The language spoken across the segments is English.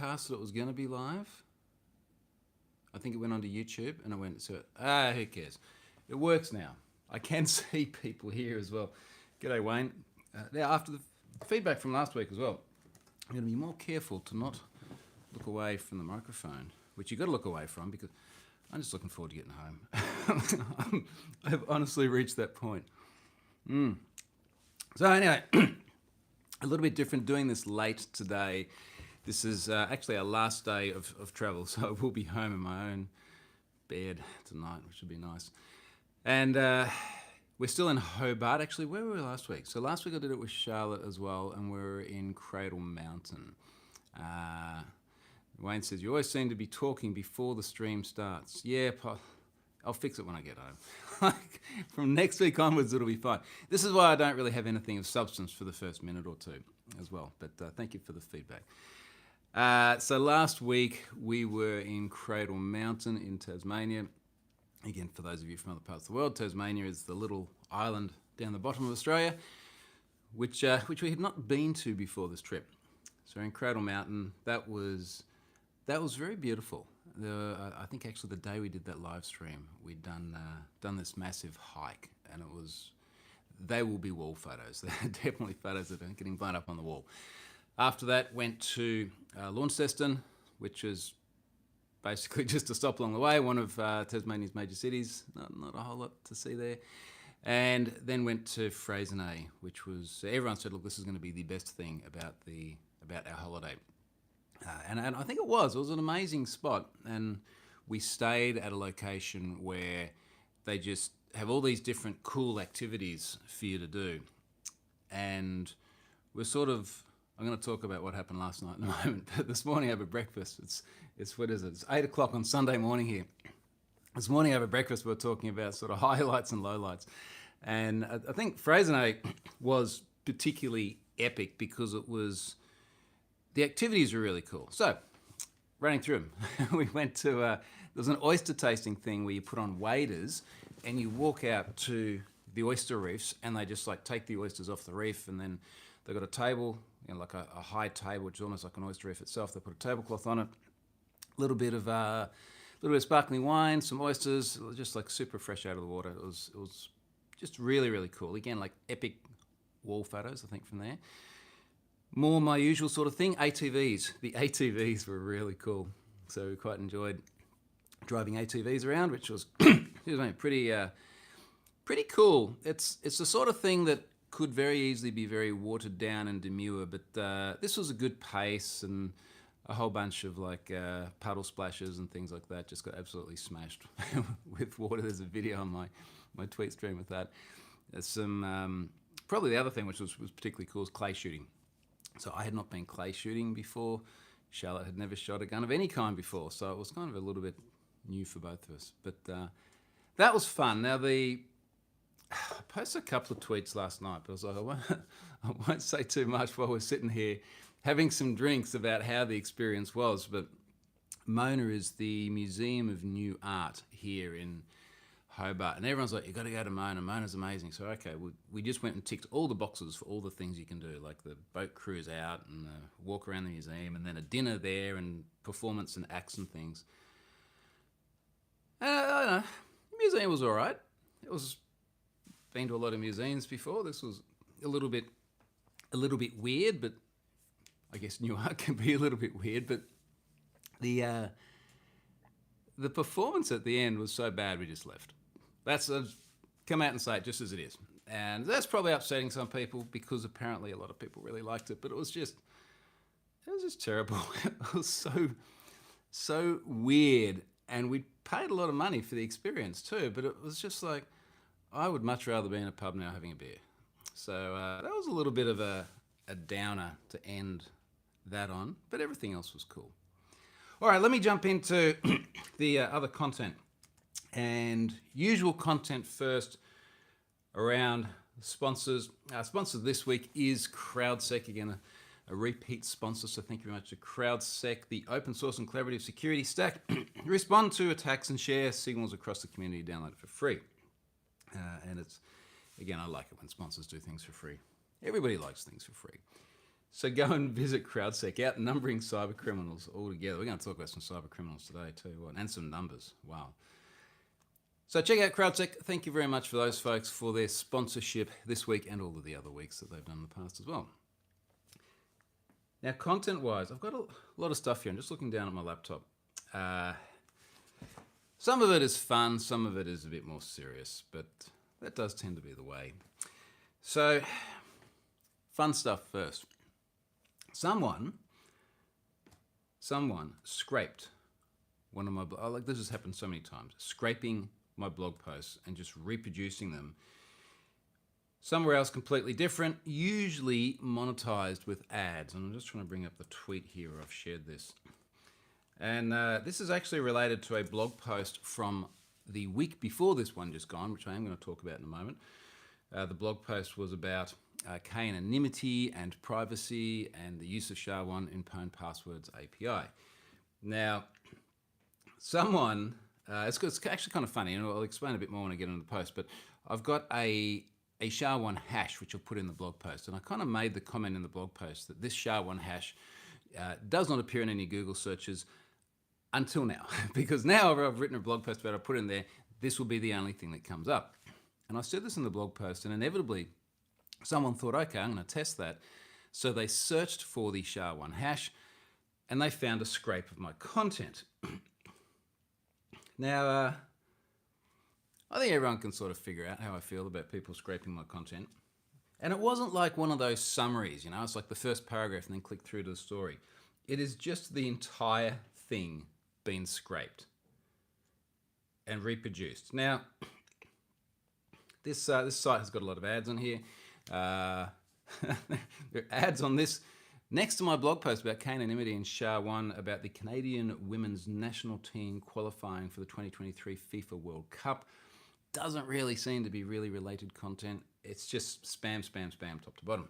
broadcast that it was going to be live. I think it went onto YouTube, and I went, who cares? It works now. I can see people here as well. G'day, Wayne. Now, after the feedback from last week as well, I'm going to be more careful to not look away from the microphone, which you've got to look away from because I'm just looking forward to getting home. I've honestly reached that point. So anyway, a little bit different doing this late today. This is actually our last day of travel, so I will be home in my own bed tonight, which would be nice. And we're still in Hobart. Actually, where were we last week? So last week I did it with Charlotte as well, and we were in Cradle Mountain. Wayne says, you always seem to be talking before the stream starts. Yeah, I'll fix it when I get home. From next week onwards, it'll be fine. This is why I don't really have anything of substance for the first minute or two as well. But thank you for the feedback. So last week we were in Cradle Mountain in Tasmania. Again, for those of you from other parts of the world, Tasmania is the little island down the bottom of Australia, which we had not been to before this trip. So in Cradle Mountain, that was very beautiful. I think actually the day we did that live stream, we'd done this massive hike, and they will be wall photos. They're definitely photos that are getting blown up on the wall. After that, went to Launceston, which is basically just a stop along the way, one of Tasmania's major cities. Not a whole lot to see there. And then went to Freycinet, which was, everyone said, look, this is going to be the best thing about our holiday. And I think it was an amazing spot. And we stayed at a location where they just have all these different cool activities for you to do. And we're I'm going to talk about what happened last night in a moment, but this morning over breakfast, it's what is it? It's 8 o'clock on Sunday morning here. This morning over breakfast, we're talking about sort of highlights and lowlights. And I think Freycinet was particularly epic because the activities were really cool. So, running through them, we went to, there was an oyster tasting thing where you put on waders and you walk out to the oyster reefs and they just like take the oysters off the reef, and then they've got a table, like a high table, which is almost like an oyster reef itself. They put a tablecloth on it, a little bit of sparkling wine, some oysters, just like super fresh out of the water. It was just really, really cool. Again, like epic wall photos, I think, from there. More my usual sort of thing, ATVs. The ATVs were really cool. So we quite enjoyed driving ATVs around, which was pretty cool. It's the sort of thing that could very easily be very watered down and demure, but this was a good pace, and a whole bunch of like puddle splashes and things like that. Just got absolutely smashed with water. There's a video on my tweet stream with that. There's some, probably the other thing which was particularly cool is clay shooting. So I had not been clay shooting before. Charlotte had never shot a gun of any kind before, so it was kind of a little bit new for both of us. But that was fun. Now I posted a couple of tweets last night, but I was like, I won't say too much while we're sitting here having some drinks about how the experience was. But Mona is the Museum of New Art here in Hobart, and everyone's like, you got to go to Mona. Mona's amazing. So okay, we just went and ticked all the boxes for all the things you can do, like the boat cruise out and the walk around the museum, and then a dinner there and performance and acts and things. And I don't know, the museum was all right. It was been to a lot of museums before. This was a little bit weird, but I guess New Art can be a little bit weird. But the performance at the end was so bad we just left. That's come out and say it just as it is, and that's probably upsetting some people because apparently a lot of people really liked it. But it was just terrible. It was so weird, and we paid a lot of money for the experience too. But it was just like, I would much rather be in a pub now having a beer. So that was a little bit of a downer to end that on, but everything else was cool. All right, let me jump into the other content. And usual content first around sponsors. Our sponsor this week is CrowdSec, again, a repeat sponsor, so thank you very much to CrowdSec, the open source and collaborative security stack. Respond to attacks and share signals across the community, download it for free. And it's, again, I like it when sponsors do things for free. Everybody likes things for free. So go and visit CrowdSec, outnumbering cyber criminals altogether. We're going to talk about some cyber criminals today too, and some numbers. Wow. So check out CrowdSec. Thank you very much for those folks for their sponsorship this week and all of the other weeks that they've done in the past as well. Now, content-wise, I've got a lot of stuff here. I'm just looking down at my laptop. Some of it is fun, some of it is a bit more serious, but that does tend to be the way. So, fun stuff first. Someone scraped one of my, this has happened so many times, scraping my blog posts and just reproducing them somewhere else completely different, usually monetized with ads. And I'm just trying to bring up the tweet here where I've shared this. And this is actually related to a blog post from the week before this one just gone, which I am going to talk about in a moment. The blog post was about anonymity and privacy and the use of SHA-1 and PII passwords API. Now, someone, it's actually kind of funny, and I'll explain a bit more when I get into the post, but I've got a SHA-1 hash, which I'll put in the blog post. And I kind of made the comment in the blog post that this SHA-1 hash does not appear in any Google searches until now. Because now I've written a blog post about it, I put in there, this will be the only thing that comes up. And I said this in the blog post, and inevitably someone thought, okay, I'm going to test that. So they searched for the SHA-1 hash, and they found a scrape of my content. Now, I think everyone can sort of figure out how I feel about people scraping my content. And it wasn't like one of those summaries, you know, it's like the first paragraph and then click through to the story. It is just the entire thing being scraped and reproduced. Now, this site has got a lot of ads on here. There are ads on this next to my blog post about anonymity and SHA-1 about the Canadian women's national team qualifying for the 2023 FIFA World Cup. Doesn't really seem to be really related content. It's just spam, spam, spam, top to bottom.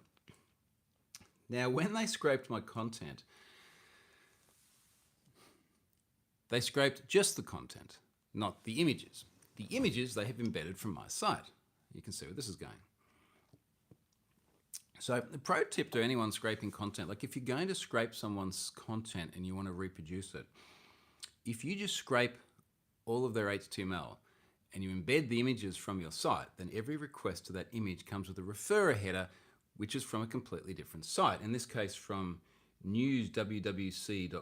Now, when they scraped my content, they scraped just the content, not the images. The images they have embedded from my site. You can see where this is going. So the pro tip to anyone scraping content, like if you're going to scrape someone's content and you want to reproduce it, if you just scrape all of their HTML and you embed the images from your site, then every request to that image comes with a referrer header, which is from a completely different site. In this case, from newswwc.com.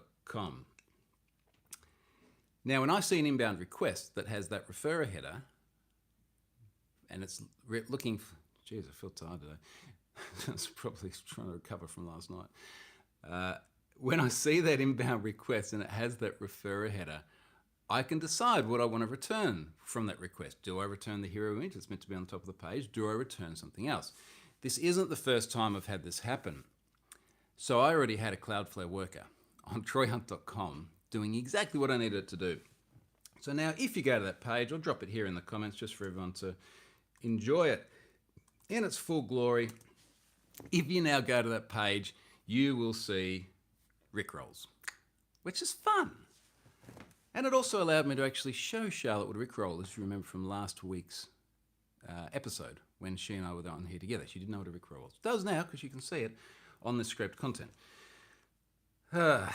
Now, when I see an inbound request that has that referrer header, and it's looking for, geez, I feel tired today. I was probably trying to recover from last night. When I see that inbound request and it has that referrer header, I can decide what I want to return from that request. Do I return the hero image that's meant to be on top of the page? Do I return something else? This isn't the first time I've had this happen. So I already had a Cloudflare worker on troyhunt.com doing exactly what I needed it to do. So now if you go to that page, I'll drop it here in the comments just for everyone to enjoy it in its full glory. If you now go to that page, you will see Rickrolls, which is fun. And it also allowed me to actually show Charlotte what a Rickroll is, if you remember from last week's episode when she and I were on here together. She didn't know what a Rickroll was. Does now, because you can see it on the scraped content. It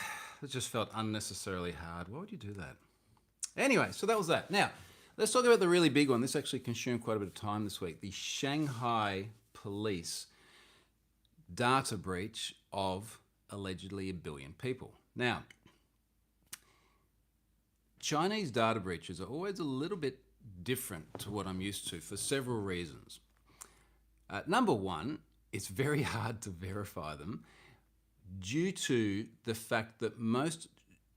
just felt unnecessarily hard. Why would you do that? Anyway, so that was that. Now, let's talk about the really big one. This actually consumed quite a bit of time this week. The Shanghai police data breach of allegedly 1 billion people. Now, Chinese data breaches are always a little bit different to what I'm used to for several reasons. Number one, it's very hard to verify them due to the fact that most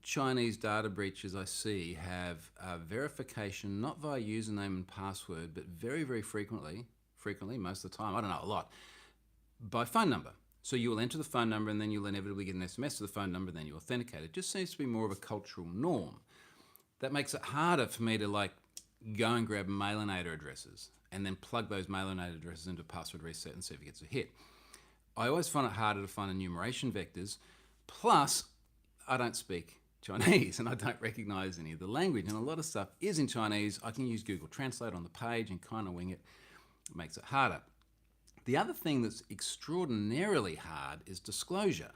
Chinese data breaches I see have verification not via username and password, but very, very frequently, most of the time, I don't know, a lot, by phone number. So you will enter the phone number and then you'll inevitably get an SMS to the phone number and then you authenticate. It just seems to be more of a cultural norm. That makes it harder for me to go and grab mailinator addresses and then plug those mailinator addresses into a password reset and see if it gets a hit. I always find it harder to find enumeration vectors. Plus, I don't speak Chinese and I don't recognize any of the language. And a lot of stuff is in Chinese. I can use Google Translate on the page and kind of wing it. It makes it harder. The other thing that's extraordinarily hard is disclosure.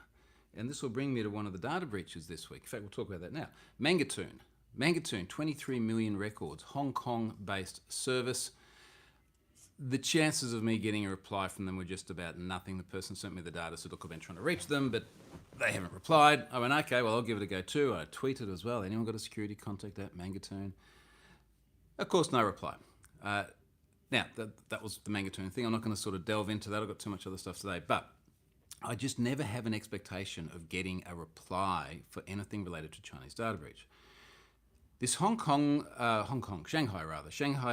And this will bring me to one of the data breaches this week. In fact, we'll talk about that now. Mangatoon, 23 million records, Hong Kong-based service. The chances of me getting a reply from them were just about nothing. The person sent me the data, said, look, I've been trying to reach them, but they haven't replied. I went, okay, well, I'll give it a go too. I tweeted as well. Anyone got a security contact at Mangatoon? Of course, no reply. Now, that was the Mangatoon thing. I'm not going to sort of delve into that. I've got too much other stuff today. But I just never have an expectation of getting a reply for anything related to Chinese data breach. This Shanghai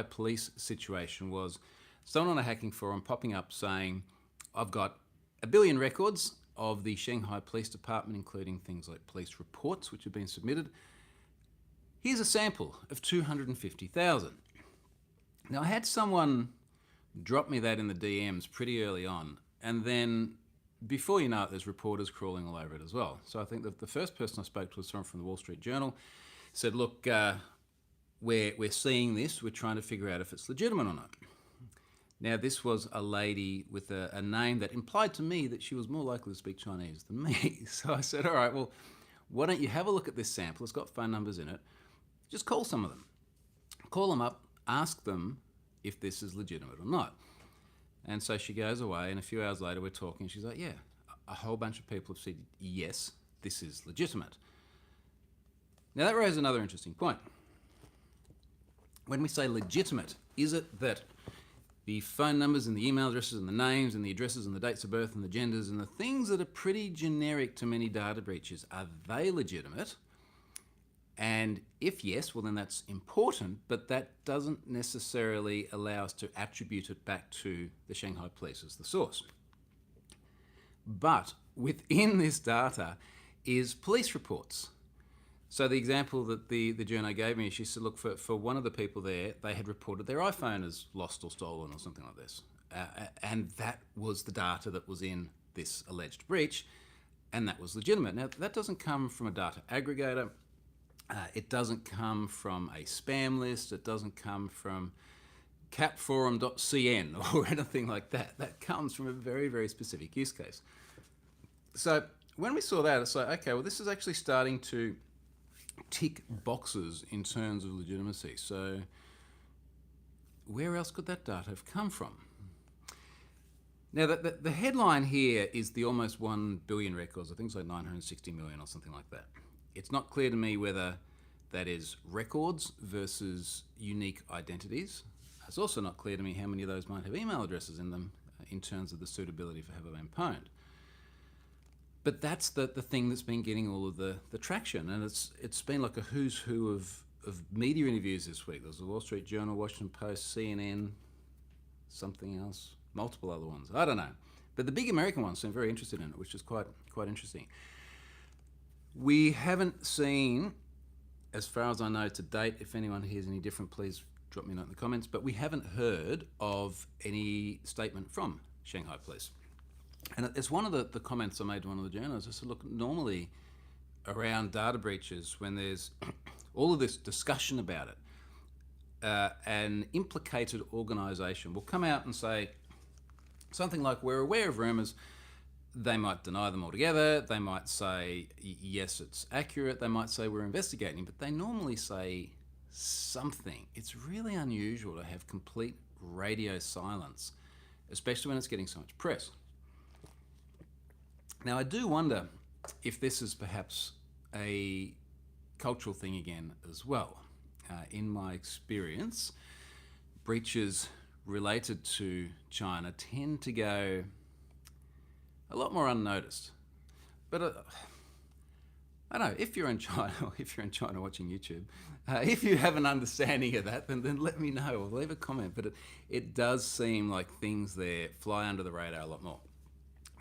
police situation was someone on a hacking forum popping up saying, I've got 1 billion records of the Shanghai Police Department, including things like police reports, which have been submitted. Here's a sample of 250,000. Now, I had someone drop me that in the DMs pretty early on, and then before you know it, there's reporters crawling all over it as well. So I think that the first person I spoke to was someone from the Wall Street Journal, said, look, we're seeing this, we're trying to figure out if it's legitimate or not. Now, this was a lady with a name that implied to me that she was more likely to speak Chinese than me. So I said, all right, well, why don't you have a look at this sample? It's got phone numbers in it. Just call some of them. Call them up, ask them if this is legitimate or not. And so she goes away, and a few hours later we're talking. She's like, yeah, a whole bunch of people have said, yes, this is legitimate. Now that raises another interesting point. When we say legitimate, is it that the phone numbers and the email addresses and the names and the addresses and the dates of birth and the genders and the things that are pretty generic to many data breaches, are they legitimate? And if yes, well then that's important, but that doesn't necessarily allow us to attribute it back to the Shanghai police as the source. But within this data is police reports. So the example that the journo gave me, she said, look, for one of the people there, they had reported their iPhone as lost or stolen or something like this. And that was the data that was in this alleged breach, and that was legitimate. Now, that doesn't come from a data aggregator. It doesn't come from a spam list. It doesn't come from catforum.cn or anything like that. That comes from a very, very specific use case. So when we saw that, it's like, okay, well, this is actually starting to tick boxes in terms of legitimacy. So where else could that data have come from? Now, the headline here is the almost 1 billion records. I think it's like 960 million or something like that. It's not clear to me whether that is records versus unique identities. It's also not clear to me how many of those might have email addresses in them in terms of the suitability for having been pwned. But that's the thing that's been getting all of the traction, and it's been like a who's who of media interviews this week. There's the Wall Street Journal, Washington Post, CNN, something else, multiple other ones. I don't know. But the big American ones seem very interested in it, which is quite interesting. We haven't seen, as far as I know to date, if anyone hears any different, please drop me a note in the comments, but we haven't heard of any statement from Shanghai Police. And it's one of the comments I made to one of the journalists. I said, look, normally around data breaches, when there's all of this discussion about it, an implicated organisation will come out and say something like, we're aware of rumours. They might deny them altogether. They might say, yes, it's accurate. They might say, we're investigating, but they normally say something. It's really unusual to have complete radio silence, especially when it's getting so much press. Now, I do wonder if this is perhaps a cultural thing again as well. In my experience, breaches related to China tend to go a lot more unnoticed. But I don't know, if you're in China, or if you're in China watching YouTube, if you have an understanding of that, then let me know or leave a comment. But it does seem like things there fly under the radar a lot more.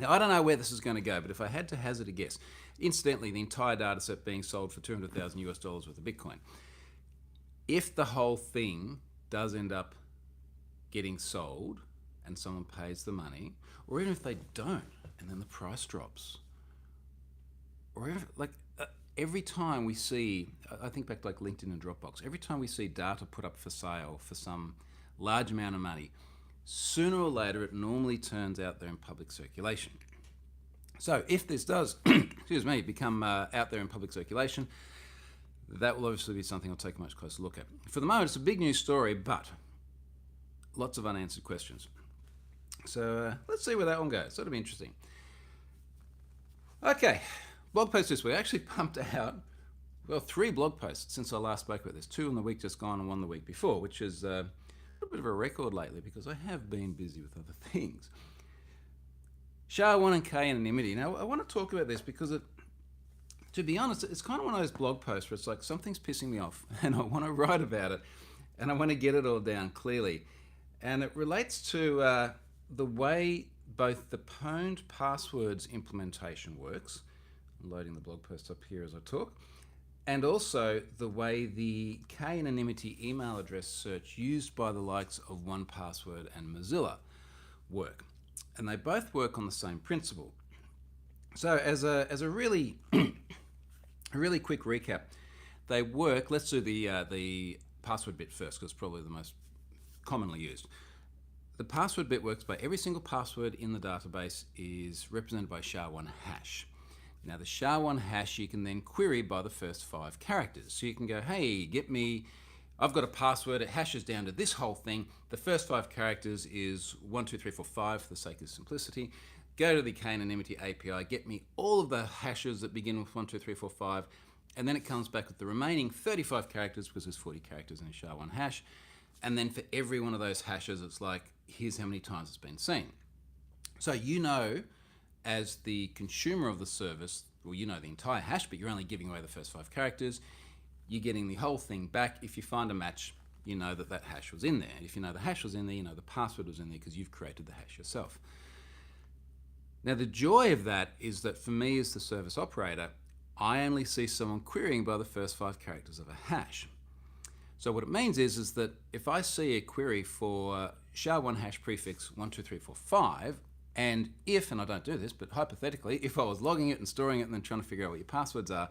Now, I don't know where this is going to go, but if I had to hazard a guess, incidentally, the entire data set being sold for $200,000 US worth of Bitcoin, if the whole thing does end up getting sold and someone pays the money, or even if they don't and then the price drops, or if, every time we see, I think back to like LinkedIn and Dropbox, every time we see data put up for sale for some large amount of money, sooner or later it normally turns out there in public circulation. So if this does, excuse me, become out there in public circulation, that will obviously be something I'll take a much closer look at. For the moment, it's a big news story, but lots of unanswered questions. So let's see where that one goes. That'll be interesting. Okay, blog post this week. I actually pumped out, well, 3 blog posts since I last spoke about this. 2 in the week just gone and 1 the week before, which is a bit of a record lately because I have been busy with other things. SHA-1 and PII anonymity. Now, I want to talk about this because, to be honest, it's kind of one of those blog posts where it's like something's pissing me off and I want to write about it and I want to get it all down clearly. And it relates to the way both the pwned passwords implementation works. I'm loading the blog post up here as I talk. And also the way the PII anonymity email address search used by the likes of 1Password and Mozilla work. And they both work on the same principle. So as a really quick recap, they work. Let's do the password bit first because it's probably the most commonly used. The password bit works by every single password in the database is represented by SHA-1 hash. Now the SHA-1 hash you can then query by the first 5 characters. So you can go, hey, get me, I've got a password, it hashes down to this whole thing. The first 5 characters is 1, 2, 3, 4, 5 for the sake of simplicity. Go to the PII anonymity API, get me all of the hashes that begin with 1, 2, 3, 4, 5, and then it comes back with the remaining 35 characters because there's 40 characters in a SHA-1 hash. And then for every one of those hashes, it's like, here's how many times it's been seen. So you know, as the consumer of the service, well, you know the entire hash, but you're only giving away the first 5 characters. You're getting the whole thing back. If you find a match, you know that that hash was in there. If you know the hash was in there, you know the password was in there because you've created the hash yourself. Now, the joy of that is that for me as the service operator, I only see someone querying by the first 5 characters of a hash. So what it means is that if I see a query for SHA-1 hash prefix 1, 2, 3, 4, 5, and if, and I don't do this, but hypothetically, if I was logging it and storing it and then trying to figure out what your passwords are,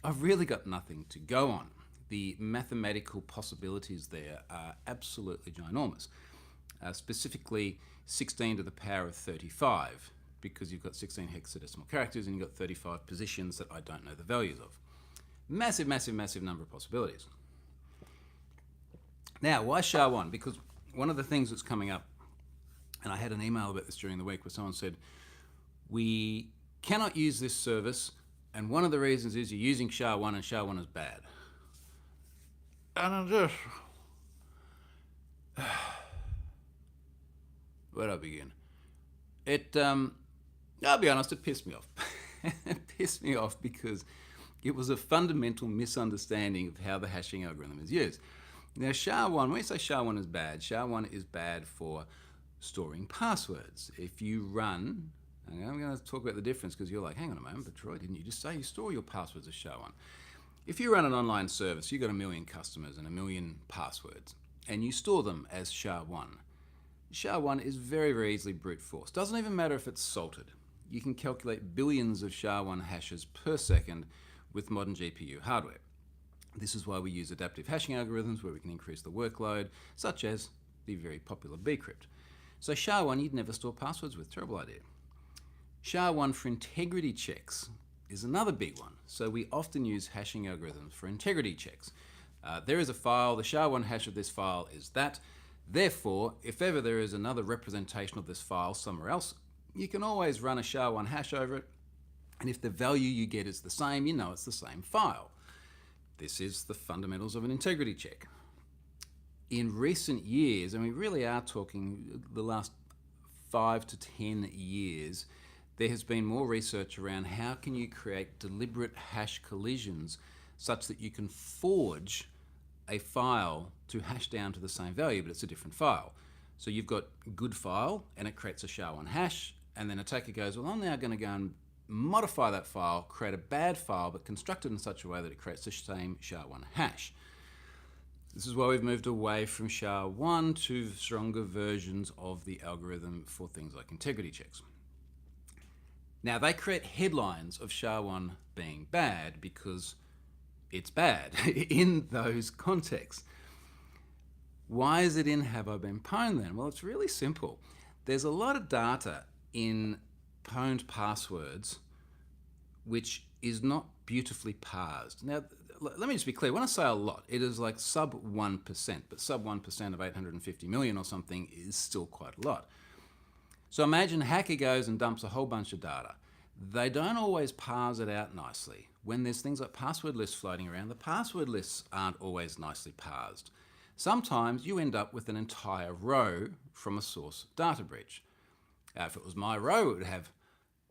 I've really got nothing to go on. The mathematical possibilities there are absolutely ginormous. Specifically 16 to the power of 35, because you've got 16 hexadecimal characters and you've got 35 positions that I don't know the values of. Massive, massive, massive number of possibilities. Now, why SHA-1? Because one of the things that's coming up, and I had an email about this during the week where someone said, we cannot use this service, and one of the reasons is you're using SHA-1 and SHA-1 is bad. And I'm just... where do I begin? I'll be honest, it pissed me off. It pissed me off because it was a fundamental misunderstanding of how the hashing algorithm is used. Now, SHA-1, when we say SHA-1 is bad for storing passwords. If you run, and I'm going to talk about the difference because you're like, hang on a moment, but Troy, didn't you just say you store your passwords as SHA-1? If you run an online service, you've got 1 million customers and 1 million passwords, and you store them as SHA-1. SHA-1 is very, very easily brute force. Doesn't even matter if it's salted. You can calculate billions of SHA-1 hashes per second with modern GPU hardware. This is why we use adaptive hashing algorithms where we can increase the workload, such as the very popular bcrypt. So SHA-1 you'd never store passwords with, terrible idea. SHA-1 for integrity checks is another big one. So we often use hashing algorithms for integrity checks. There is a file, the SHA-1 hash of this file is that. Therefore, if ever there is another representation of this file somewhere else, you can always run a SHA-1 hash over it. And if the value you get is the same, you know it's the same file. This is the fundamentals of an integrity check. In recent years, and we really are talking the last 5 to 10 years, there has been more research around how can you create deliberate hash collisions such that you can forge a file to hash down to the same value, but it's a different file. So you've got good file, and it creates a SHA-1 hash, and then attacker goes, well, I'm now going to go and modify that file, create a bad file, but construct it in such a way that it creates the same SHA-1 hash. This is why we've moved away from SHA-1 to stronger versions of the algorithm for things like integrity checks. Now, they create headlines of SHA-1 being bad because it's bad in those contexts. Why is it in have I been pwned then? Well, it's really simple. There's a lot of data in pwned passwords which is not beautifully parsed. Now, let me just be clear. When I say a lot, it is like sub 1%, but sub 1% of 850 million or something is still quite a lot. So imagine a hacker goes and dumps a whole bunch of data. They don't always parse it out nicely. When there's things like password lists floating around, the password lists aren't always nicely parsed. Sometimes you end up with an entire row from a source data breach. If it was my row, it would have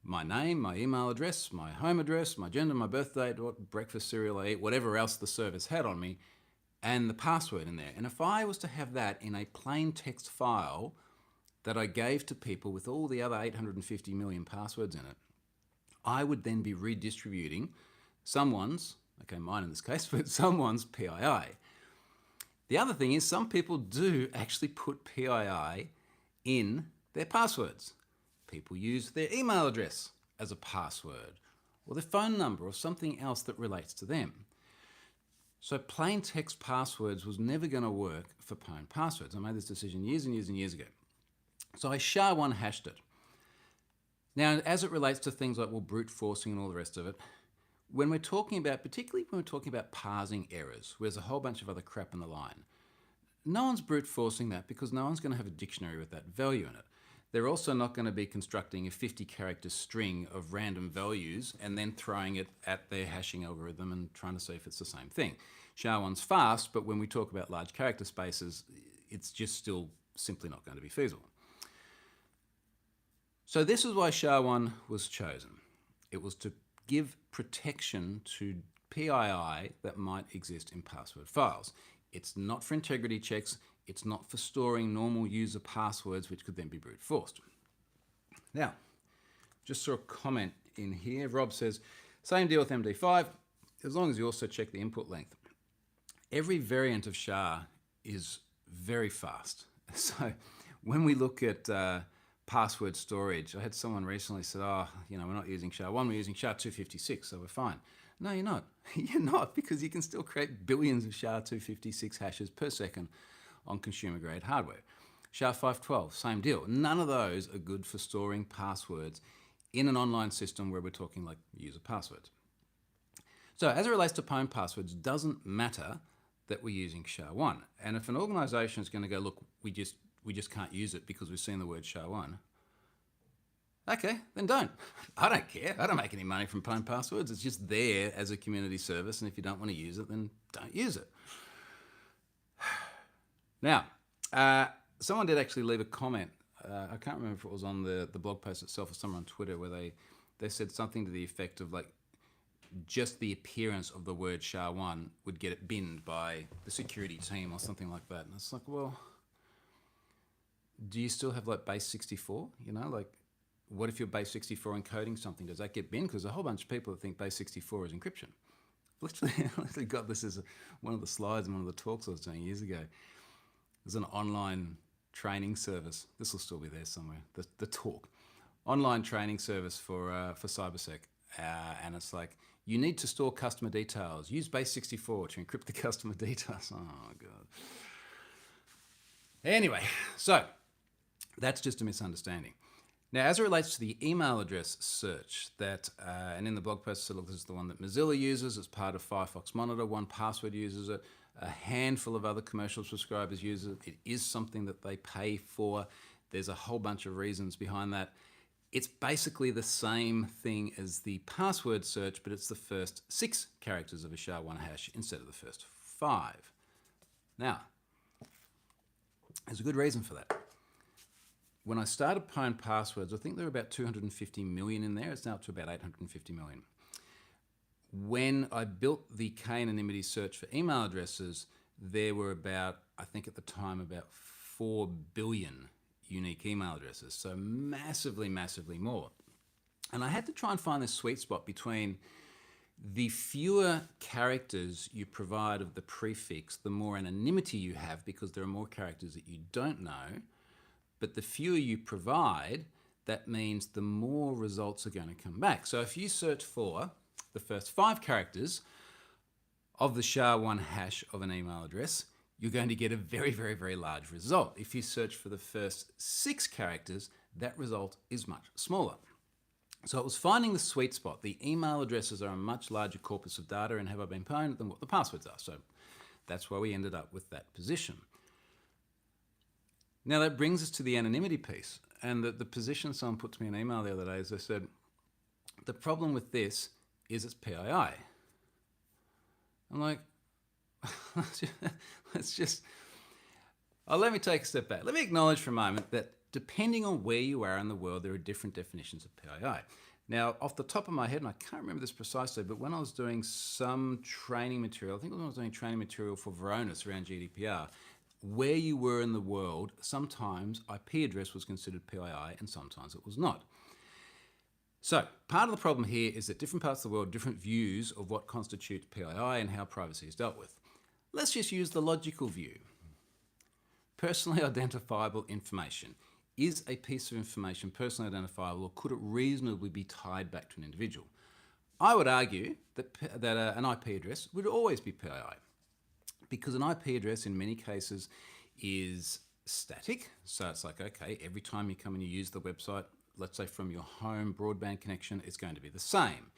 my name, my email address, my home address, my gender, my birth date, what breakfast cereal I eat, whatever else the service had on me, and the password in there. And if I was to have that in a plain text file that I gave to people with all the other 850 million passwords in it, I would then be redistributing someone's, okay, mine in this case, but someone's PII. The other thing is some people do actually put PII in their passwords. People use their email address as a password, or their phone number, or something else that relates to them. So plain text passwords was never going to work for pwned passwords. I made this decision years and years and years ago. So I SHA-1 hashed it. Now, as it relates to things like, well, brute forcing and all the rest of it, when we're talking about, particularly when we're talking about parsing errors, where there's a whole bunch of other crap in the line, no one's brute forcing that because no one's going to have a dictionary with that value in it. They're also not going to be constructing a 50-character string of random values and then throwing it at their hashing algorithm and trying to see if it's the same thing. SHA-1's fast, but when we talk about large character spaces, it's just still simply not going to be feasible. So this is why SHA-1 was chosen. It was to give protection to PII that might exist in password files. It's not for integrity checks. It's not for storing normal user passwords, which could then be brute forced. Now, just saw a comment in here. Rob says, same deal with MD5, as long as you also check the input length. Every variant of SHA is very fast. So when we look at password storage, I had someone recently said, oh, we're not using SHA-1, we're using SHA-256, so we're fine. No, you're not. You're not, because you can still create billions of SHA-256 hashes per second on consumer-grade hardware. SHA-512, same deal. None of those are good for storing passwords in an online system where we're talking like user passwords. So as it relates to pwned passwords, it doesn't matter that we're using SHA-1. And if an organization is going to go, look, we just can't use it because we've seen the word SHA-1, okay, then don't. I don't care. I don't make any money from pwned passwords. It's just there as a community service, and if you don't want to use it, then don't use it. Now, someone did actually leave a comment. I can't remember if it was on the blog post itself or somewhere on Twitter, where they said something to the effect of like, just the appearance of the word SHA-1 would get it binned by the security team or something like that. And it's like, well, do you still have like base 64? Like, what if you're base 64 encoding something? Does that get binned? Because a whole bunch of people that think base 64 is encryption. Literally got this as one of the slides in one of the talks I was doing years ago. There's an online training service. This will still be there somewhere. The talk, online training service for cybersec, and it's like, you need to store customer details. Use base 64 to encrypt the customer details. Oh god. Anyway, so that's just a misunderstanding. Now, as it relates to the email address search, and in the blog post, so look, this is the one that Mozilla uses. It's part of Firefox Monitor. 1Password uses it. A handful of other commercial subscribers use it. It is something that they pay for. There's a whole bunch of reasons behind that. It's basically the same thing as the password search, but it's the first 6 characters of a SHA-1 hash instead of the first 5. Now, there's a good reason for that. When I started pwned passwords, I think there were about 250 million in there. It's now up to about 850 million. When I built the k-anonymity search for email addresses, there were about, I think at the time, about 4 billion unique email addresses. So massively, massively more. And I had to try and find this sweet spot between the fewer characters you provide of the prefix, the more anonymity you have because there are more characters that you don't know. But the fewer you provide, that means the more results are going to come back. So if you search for the first 5 characters of the SHA-1 hash of an email address, you're going to get a very, very, very large result. If you search for the first 6 characters, that result is much smaller. So it was finding the sweet spot. The email addresses are a much larger corpus of data in Have I Been Pwned than what the passwords are. So that's why we ended up with that position. Now that brings us to the anonymity piece. And the position someone put to me in an email the other day is they said, the problem with this is it's PII. I'm like, let's just, let me take a step back. Let me acknowledge for a moment that depending on where you are in the world, there are different definitions of PII. Now, off the top of my head, and I can't remember this precisely, but when I was doing some training material, I think when I was doing training material for Veronis around GDPR, where you were in the world, sometimes IP address was considered PII and sometimes it was not. So part of the problem here is that different parts of the world, different views of what constitutes PII and how privacy is dealt with. Let's just use the logical view. Personally identifiable information. Is a piece of information personally identifiable, or could it reasonably be tied back to an individual? I would argue that an IP address would always be PII, because an IP address in many cases is static. So it's like, okay, every time you come and you use the website, let's say from your home broadband connection, it's going to be the same.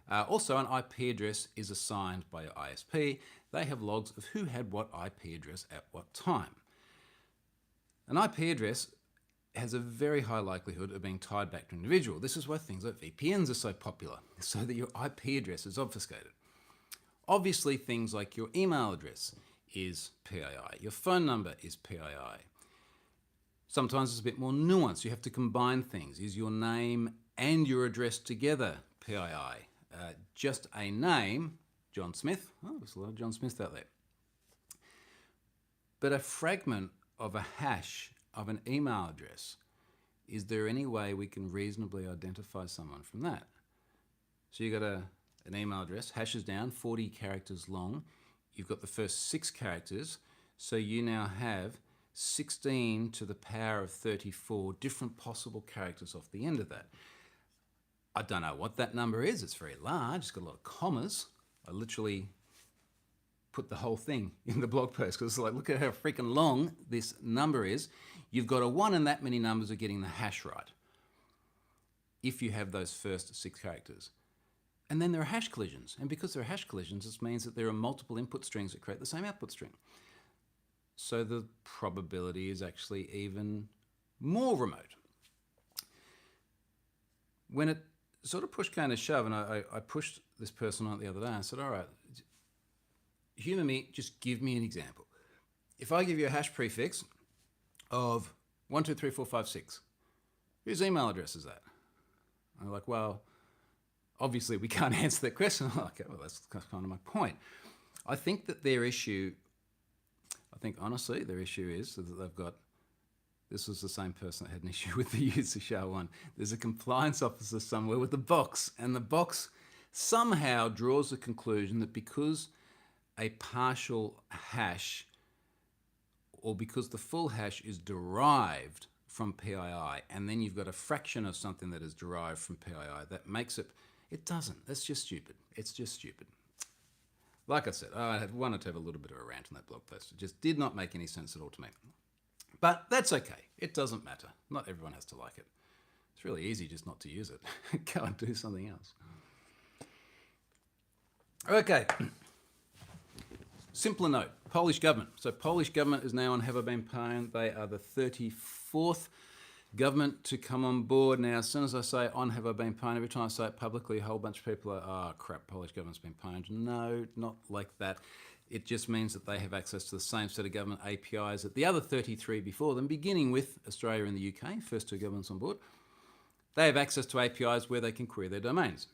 Also, an IP address is assigned by your ISP. They have logs of who had what IP address at what time. An IP address has a very high likelihood of being tied back to an individual. This is why things like VPNs are so popular, so that your IP address is obfuscated. Obviously, things like your email address is PII, your phone number is PII. Sometimes it's a bit more nuanced. You have to combine things. Is your name and your address together PII? Just a name, John Smith. Oh, there's a lot of John Smiths out there. But a fragment of a hash of an email address, is there any way we can reasonably identify someone from that? So you got an email address, hashes down, 40 characters long. You've got the first 6 characters, so you now have 16 to the power of 34 different possible characters off the end of that. I don't know what that number is. It's very large. It's got a lot of commas. I literally put the whole thing in the blog post because it's like, look at how freaking long this number is. You've got a 1 and that many numbers are getting the hash right if you have those first 6 characters. And then there are hash collisions. And because there are hash collisions, this means that there are multiple input strings that create the same output string. So the probability is actually even more remote. When it sort of push came to shove, and I pushed this person on it the other day, and I said, all right, humour me, just give me an example. If I give you a hash prefix of 1, 2, 3, 4, 5, 6, whose email address is that? And they're like, well, obviously we can't answer that question. I'm like, okay, well, that's kind of my point. I think that their issue, honestly, their issue is that they've got, this was the same person that had an issue with the use of SHA-1. There's a compliance officer somewhere with a box, and the box somehow draws the conclusion that because a partial hash, or because the full hash is derived from PII, and then you've got a fraction of something that is derived from PII, that makes it, it doesn't. That's just stupid. It's just stupid. Like I said, I wanted to have a little bit of a rant on that blog post. It just did not make any sense at all to me. But that's okay. It doesn't matter. Not everyone has to like it. It's really easy just not to use it. Go and do something else. Okay. Simpler note, Polish government. So Polish government is now on Have I Been Pwned. They are the 34th government to come on board. Now, as soon as I say on Have I Been Pwned, every time I say it publicly, a whole bunch of people are, oh crap, Polish government's been pwned. No, not like that. It just means that they have access to the same set of government APIs that the other 33 before them, beginning with Australia and the UK, first 2 governments on board. They have access to APIs where they can query their domains.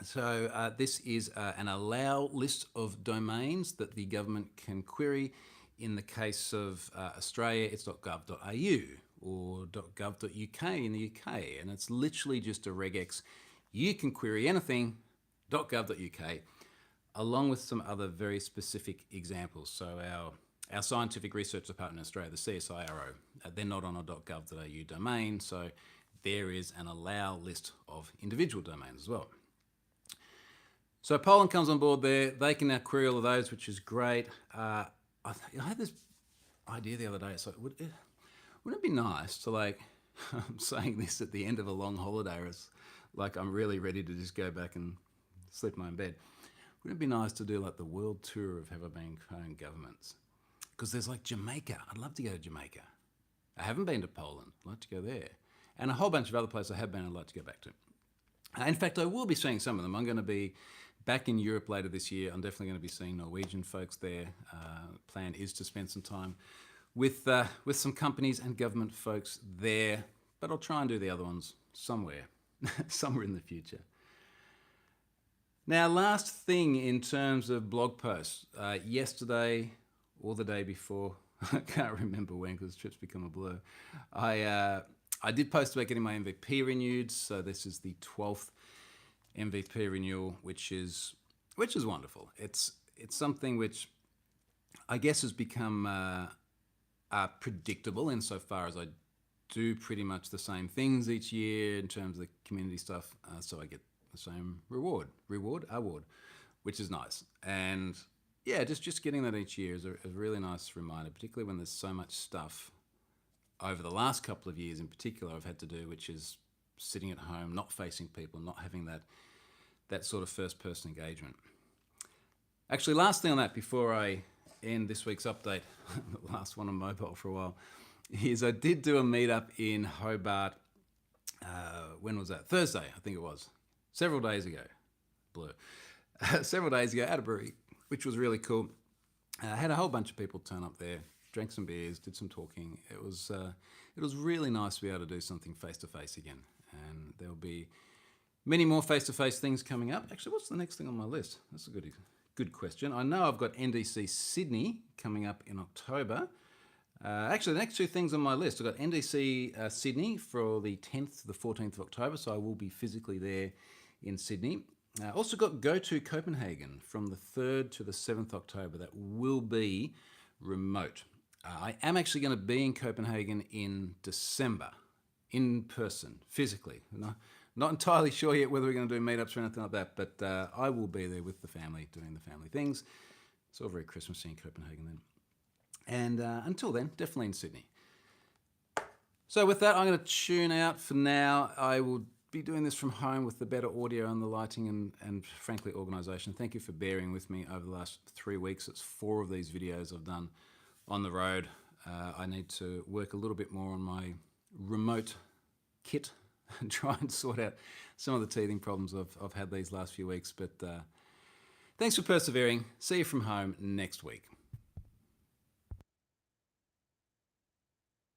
So this is an allow list of domains that the government can query. In the case of Australia, it's .gov.au or .gov.uk in the UK, and it's literally just a regex. You can query anything, .gov.uk, along with some other very specific examples. So our scientific research department in Australia, the CSIRO, they're not on a .gov.au domain, so there is an allow list of individual domains as well. So Poland comes on board there. They can now query all of those, which is great. I I had this idea the other day. It's like, wouldn't it be nice to like, I'm saying this at the end of a long holiday, or it's like I'm really ready to just go back and sleep in my own bed. Wouldn't it be nice to do like the world tour of ever-being-owned governments? Because there's like Jamaica. I'd love to go to Jamaica. I haven't been to Poland. I'd like to go there. And a whole bunch of other places I have been I'd like to go back to. In fact, I will be seeing some of them. I'm going to be back in Europe later this year. I'm definitely going to be seeing Norwegian folks there. Plan is to spend some time with some companies and government folks there. But I'll try and do the other ones somewhere in the future. Now, last thing in terms of blog posts. Yesterday or the day before, I can't remember when because trips become a blur. I did post about getting my MVP renewed. So this is the 12th MVP renewal, which is wonderful. It's something which I guess has become predictable insofar as I do pretty much the same things each year in terms of the community stuff. So I get the same award, which is nice. And yeah, just getting that each year is a really nice reminder, particularly when there's so much stuff over the last couple of years in particular I've had to do, which is sitting at home, not facing people, not having that sort of first-person engagement. Actually, last thing on that before I end this week's update, the last one on mobile for a while, is I did do a meetup in Hobart. When was that? Thursday, I think it was. Several days ago. Blur. Several days ago at a brewery, which was really cool. I had a whole bunch of people turn up there, drank some beers, did some talking. It was really nice to be able to do something face-to-face again. And there'll be many more face-to-face things coming up. Actually, what's the next thing on my list? That's a good question. I know I've got NDC Sydney coming up in October. Actually, the next two things on my list, I've got NDC Sydney for the 10th to the 14th of October, so I will be physically there in Sydney. Also got Go to Copenhagen from the 3rd to the 7th October. That will be remote. I am actually going to be in Copenhagen in December, in person, physically. Not entirely sure yet whether we're going to do meetups or anything like that, but I will be there with the family, doing the family things. It's all very Christmassy in Copenhagen then. And until then, definitely in Sydney. So with that, I'm going to tune out for now. I will be doing this from home with the better audio and the lighting and frankly, organisation. Thank you for bearing with me over the last 3 weeks. It's 4 of these videos I've done on the road. I need to work a little bit more on my remote kit and try and sort out some of the teething problems I've had these last few weeks. But thanks for persevering. See you from home next week.